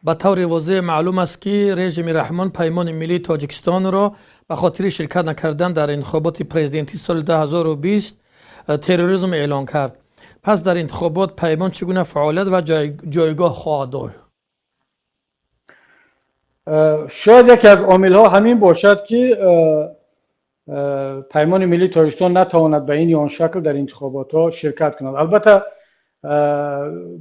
به طور واضح معلوم است که رژیم رحمان پیمان ملی تاجیکستان را به خاطر شرکت نکردن در انتخابات پرزیدنتی سال 2020 تروریسم اعلان کرد. پس در انتخابات پیمان چگونه فعالیت و جایگاه خواهد داشت؟ شاید یکی از عامل‌ها همین باشد که پیمان ملی تاجیکستان نتواند به این یا آن شکل در انتخابات ها شرکت کند. البته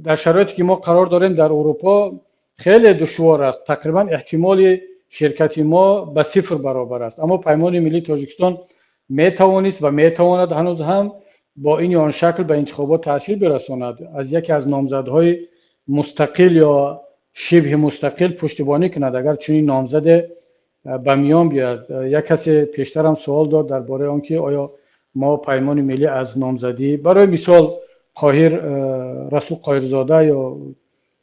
در شرایطی که ما قرار داریم در اروپا خیلی دشوار است، تقریبا احتمال شرکت ما به 0 برابر است، اما پیمان ملی تاجیکستان میتوانست و میتواند هنوز هم با این یا آن شکل به انتخابات تاثیر برساند، از یکی از نامزدهای مستقل یا شبه مستقل پشتیبانی کند اگر چنین نامزد به میان بیاد. یک کسی پیشتر هم سوال داد درباره آنکه آیا ما پیمان ملی از نامزدی برای مثال رسول قاهرزاده یا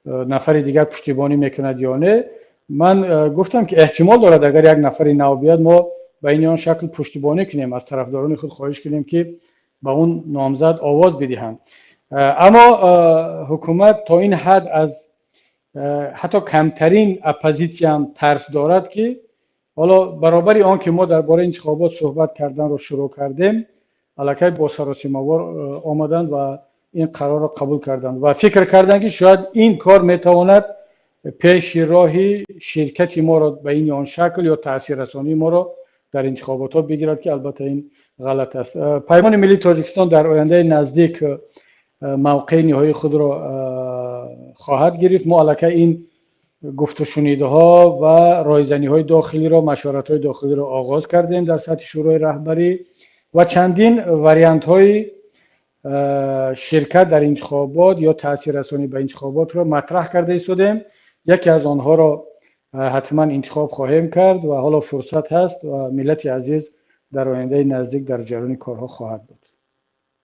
نفر دیگر پشتیبانی میکند یا نه. من گفتم که احتمال دارد اگر یک نفری نو بیاد ما به این آن شکل پشتیبانی کنیم، از طرفداران خود خواهش کنیم که به اون نامزد آواز بدهند. اما حکومت تا این حد از حتی کمترین اپوزیسیون هم ترس دارد که حالا برابری آن که ما درباره انتخابات صحبت کردن رو شروع کردیم، الکی با سراسیمه‌وار آمدند و این قرار را قبول کردند و فکر کردند که شاید این کار میتواند پیش راهی شرکت ما را به این آن شکل یا تاثیررسانی ما را در انتخابات ها بگیرد که البته این غلط است. پیمان ملی تاجیکستان در آینده نزدیک موقع نهایی خود را خواهد گرفت. ما الکی این گفت و شنیده ها و رایزنی های داخلی را، مشورت های داخلی را آغاز کردیم در سطح شورای رهبری و چندین وریانت های شرکت در انتخابات یا تاثیر رسانی به انتخابات را مطرح کرده ایستادیم. یکی از آنها را حتما انتخاب خواهیم کرد و حالا فرصت هست و ملت عزیز در آینده نزدیک در جریان کارها خواهد بود.